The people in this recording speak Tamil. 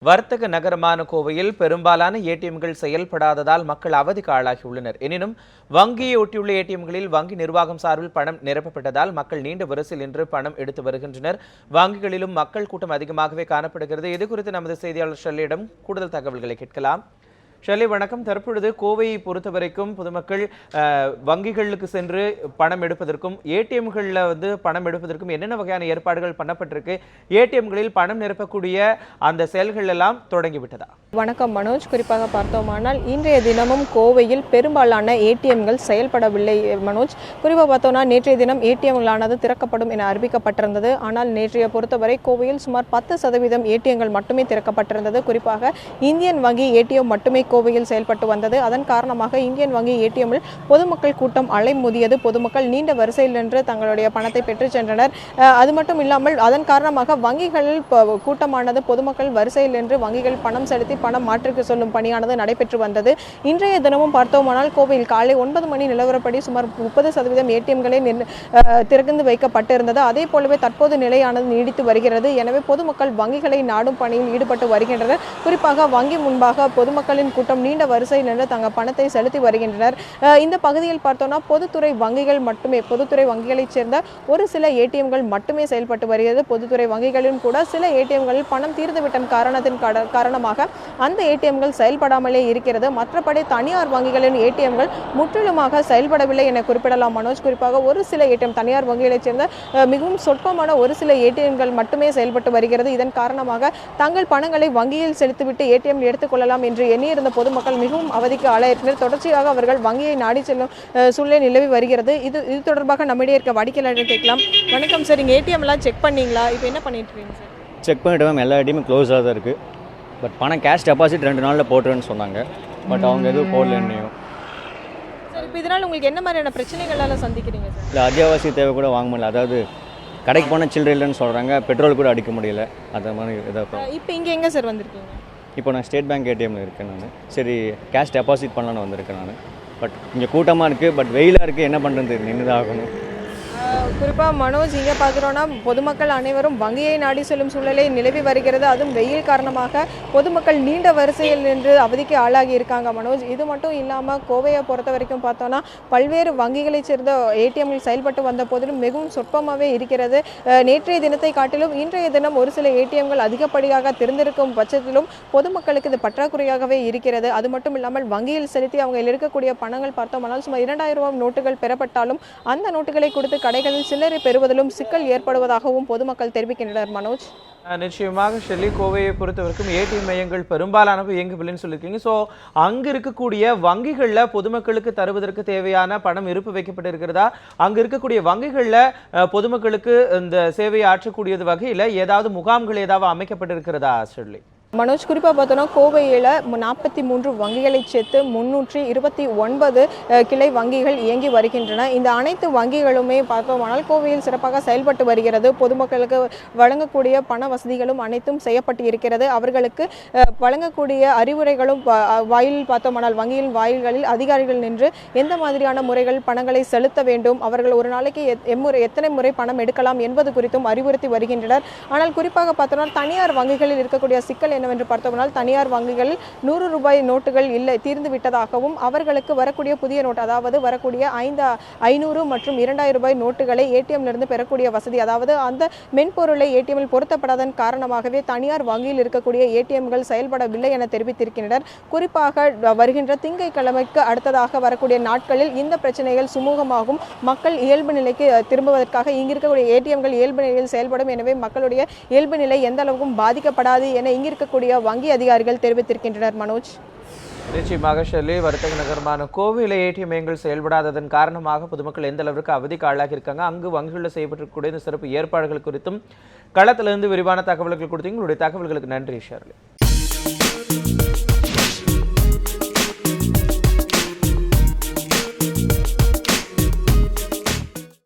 வர்த்தக நகரமான கோவையில் பெரும்பாலான ஏடிஎம்கள் செயல்படாததால் மக்கள் அவதிக்கு ஆளாகியுள்ளனர். எனினும் வங்கியை ஒட்டியுள்ள ஏடிஎம்களில் வங்கி நிர்வாகம் சார்பில் பணம் நிரப்பப்பட்டதால் மக்கள் நீண்ட வரிசையில் நின்று பணம் எடுத்து வருகின்றனர். வங்கிகளிலும் மக்கள் கூட்டம் அதிகமாகவே காணப்படுகிறது. இதுகுறித்து நமது செய்தியாளர் ஷெல்லியிடம் கூடுதல் தகவல்களை கேட்கலாம். ஷெல்லி, வணக்கம். தற்பொழுது கோவையை பொறுத்தவரைக்கும் பொதுமக்கள் வங்கிகளுக்கு சென்று பணம் எடுப்பதற்கும் ஏடிஎம்களில் பணம் எடுப்பதற்கும் என்னென்ன வகையான ஏற்பாடுகள் பண்ணப்பட்டிருக்கு? ஏடிஎம்களில் பணம் நிரப்பக்கூடிய அந்த செயல்கள் எல்லாம் தொடங்கிவிட்டதா? வணக்கம் மனோஜ். குறிப்பாக பார்த்தோமானால் இன்றைய தினமும் கோவையில் பெரும்பாலான ஏடிஎம்கள் செயல்படவில்லை மனோஜ். குறிப்பாக பார்த்தோம்னா நேற்றைய தினம் ஏடிஎம்களானது திறக்கப்படும் என அறிவிக்கப்பட்டிருந்தது. ஆனால் நேற்றைய பொறுத்தவரை கோவையில் சுமார் 10% ஏடிஎம்கள் மட்டுமே திறக்கப்பட்டிருந்தது. குறிப்பாக இந்தியன் வங்கி ஏடிஎம் மட்டுமே கோவையில் செயல்பட்டு வந்தது. அதன் காரணமாக இந்தியன் வங்கி ஏடிஎம்மில் பொதுமக்கள் கூட்டம் அலைமோதியது. பொதுமக்கள் நீண்ட வரிசையில் நின்று தங்களுடைய பணத்தை பெற்று சென்றனர். அது மட்டும் இல்லாமல் அதன் காரணமாக வங்கிகளில் கூட்டமானது பொதுமக்கள் வரிசையில் நின்று வங்கிகள் பணம் செலுத்தி பணம் மாற்றுக்கு சொல்லும் பணியானது நடைபெற்று வந்தது. இன்றைய தினமும் பார்த்தோமானால் கோவையில் காலை 9 மணி நிலவரப்படி சுமார் 30% ஏடிஎம்களே திறந்து வைக்கப்பட்டிருந்தது. அதே போலவே தற்போது நிலையானது நீடித்து வருகிறது. எனவே பொதுமக்கள் வங்கிகளை நாடும் பணியில் ஈடுபட்டு வருகின்றனர். குறிப்பாக வங்கி முன்பாக பொதுமக்களின் கூட்டம் நீண்ட வரிசையில் நின்று தங்கள் பணத்தை செலுத்தி வருகின்றனர். இந்த பகுதியில் பார்த்தோம்னா பொதுத்துறை வங்கிகளைச் சேர்ந்த ஒரு சில ஏடிஎம்கள் மட்டுமே செயல்பட்டு வருகிறது. பொதுத்துறை வங்கிகளிலும் கூட சில ஏடிஎம்களில் பணம் தீர்ந்துவிட்ட காரணமாக அந்த ஏடிஎம்கள் செயல்படாமலே இருக்கிறது. மற்றபடி தனியார் வங்கிகளின் ஏடிஎம்கள் முற்றிலுமாக செயல்படவில்லை என குறிப்பிடலாம் மனோஜ். குறிப்பாக ஒரு சில ஏடிஎம் தனியார் வங்கிகளைச் சேர்ந்த மிகவும் சொற்பமான ஒரு சில ஏடிஎம்கள் மட்டுமே செயல்பட்டு வருகிறது. இதன் காரணமாக தங்கள் பணங்களை வங்கியில் செலுத்திவிட்டு ஏடிஎம் எடுத்துக்கொள்ளலாம் என்று எண்ணியிருந்த பொதுமக்கள் மிகவும் அவதிக்கு ஆளாயிருந்தனர். தொடர்ச்சியாக அவர்கள் வங்கியை நாடி செல்லும் சூழ்நிலை நிலவி வருகிறது. இது தொடர்பாக நம்மிடையே இருக்க வாடிக்கையாளர்கள் கேட்கலாம். வணக்கம் சார், இங்கே ஏடிஎம்லாம் செக் பண்ணீங்களா? இப்போ என்ன பண்ணிட்டு இருக்கீங்க சார்? செக் பண்ணிட்டு மேம், எல்லா ஏடிஎம்மும் க்ளோஸாக தான் இருக்குது. பட் பணம் கேஷ் டெபாசிட் 2 நாளில் போட்டுருன்னு சொன்னாங்க. பட் அவங்க எதுவும் போடல என்னையும். சார், இப்போ இதனால் உங்களுக்கு என்ன மாதிரியான பிரச்சனைகளால் சந்திக்கிறீங்க சார்? இல்லை, அத்தியாவசிய தேவை கூட வாங்க முடியல. அதாவது கடைக்கு போனால் சில்லறை இல்லைன்னு சொல்கிறாங்க. பெட்ரோல் கூட அடிக்க முடியல. அந்த மாதிரி இதாக. இப்போ இங்கே எங்கே சார் வந்திருக்கீங்க? இப்போ நான் ஸ்டேட் பேங்க் ஏடிஎம்மில் இருக்கேன். நான் சரி கேஷ் டெபாசிட் பண்ணலான்னு வந்திருக்கேன் நான். பட் இங்கே கூட்டமாக இருக்குது. பட் வெயிலாக இருக்குது. என்ன பண்ணுறது, நின்று தான் ஆகணும். குறிப்பாக மனோஜ், இங்கே பார்க்குறோன்னா பொதுமக்கள் அனைவரும் வங்கியை நாடி செல்லும் சூழ்நிலை நிலவி வருகிறது. அதுவும் வெயில் காரணமாக பொதுமக்கள் நீண்ட வரிசையில் நின்று அவதிக்கு ஆளாகி இருக்காங்க மனோஜ். இது மட்டும் இல்லாமல் கோவையை பொறுத்த வரைக்கும் பார்த்தோன்னா பல்வேறு வங்கிகளைச் சேர்ந்த ஏடிஎம்கள் செயல்பட்டு வந்த போதிலும் மிகவும் சொற்பமாகவே இருக்கிறது. நேற்றைய தினத்தை காட்டிலும் இன்றைய தினம் ஒரு சில ஏடிஎம்கள் அதிகப்படியாக திறந்திருக்கும் பட்சத்திலும் பொதுமக்களுக்கு இது பற்றாக்குறையாகவே இருக்கிறது. அது மட்டும் இல்லாமல் வங்கியில் செலுத்தி அவங்க இருக்கக்கூடிய பணங்கள் பார்த்தோம்னால் சுமார் 2000 ரூபாய் நோட்டுகள் பெறப்பட்டாலும் அந்த நோட்டுகளை கொடுத்து கடைகளில் சில்லறை பெறுவதிலும் சிக்கல் ஏற்படுவதாகவும் பொதுமக்கள் தெரிவிக்கின்றனர் மனோஜ். நிச்சயமாக ஷெல்லி, கோவையை பொறுத்தவரைக்கும் ஏடிஎம் மையங்கள் பெரும்பாலானவை இயங்கவில்லைன்னு சொல்லியிருக்கீங்க. ஸோ அங்கு இருக்கக்கூடிய வங்கிகளில் பொதுமக்களுக்கு தருவதற்கு தேவையான பணம் இருப்பு வைக்கப்பட்டிருக்கிறதா? அங்கு இருக்கக்கூடிய வங்கிகளில் பொதுமக்களுக்கு இந்த சேவையை ஆற்றக்கூடியது வகையில் ஏதாவது முகாம்கள் ஏதாவது அமைக்கப்பட்டிருக்கிறதா ஷெல்லி? மனோஜ், குறிப்பாக பார்த்தோன்னா கோவையில் 43 வங்கிகளைச் சேர்த்து 329 கிளை வங்கிகள் இயங்கி வருகின்றன. இந்த அனைத்து வங்கிகளுமே பார்த்தோமானால் கோவையில் சிறப்பாக செயல்பட்டு வருகிறது. பொதுமக்களுக்கு வழங்கக்கூடிய பண வசதிகளும் அனைத்தும் செய்யப்பட்டு இருக்கிறது. அவர்களுக்கு வழங்கக்கூடிய அறிவுரைகளும் வாயில் பார்த்தோமானால் வங்கியின் வாயில்களில் அதிகாரிகள் நின்று எந்த மாதிரியான முறைகள் பணங்களை செலுத்த வேண்டும், அவர்கள் ஒரு நாளைக்கு எத்தனை முறை பணம் எடுக்கலாம் என்பது குறித்தும் அறிவுறுத்தி வருகின்றனர். ஆனால் குறிப்பாக பார்த்தோம்னா தனியார் வங்கிகளில் இருக்கக்கூடிய சிக்கல் என்னவென்று பார்த்தோம்னால் தனியார் வங்கிகளில் 100 ரூபாய் நோட்டுகள் இல்லை, தீர்ந்து விட்டதாகவும் அவர்களுக்கு வரக்கூடிய புதிய நோட்டு, அதாவது வரக்கூடிய 500 மற்றும் 2000 ரூபாய் நோட்டுகளை ஏடிஎம்லிருந்து பெறக்கூடிய வசதி, அதாவது அந்த மென்பொருளை ஏடிஎம்மில் பொருத்தப்படாதன் காரணமாகவே தனியார் வங்கியில் இருக்கக்கூடிய ஏடிஎம்கள் செயல்படவில்லை என தெரிவித்திருக்கின்றனர். குறிப்பாக வருகின்ற திங்கட்கிழமைக்கு அடுத்ததாக வரக்கூடிய நாட்களில் இந்த பிரச்சனைகள் சுமூகமாகும். மக்கள் இயல்பு நிலைக்கு திரும்புவதற்காக இங்கு இருக்கக்கூடிய ஏடிஎம்கள் இயல்பு நிலையில் செயல்படும். எனவே மக்களுடைய இயல்பு நிலை எந்த அளவுக்கும் பாதிக்கப்படாது என இங்கு இருக்கக்கூடிய வங்கி அதிகாரிகள் தெரிவித்திருக்கின்றனர் மனோஜ். நிச்சயமாக ஷெல்லி, வர்த்தக நகரமான கோவையில் ஏடிஎம் மையங்கள் செயல்படாததன் காரணமாக பொதுமக்கள் எந்த அளவிற்கு அவதிக்கு ஆளாகி இருக்காங்க, அங்கு வங்கிகளில் செய்யப்பட்டிருக்கக்கூடிய இந்த சிறப்பு ஏற்பாடுகள் குறித்தும் களத்திலிருந்து விரிவான தகவல்கள் கொடுத்தீங்க. உங்களுடைய தகவல்களுக்கு நன்றி ஷெல்லி.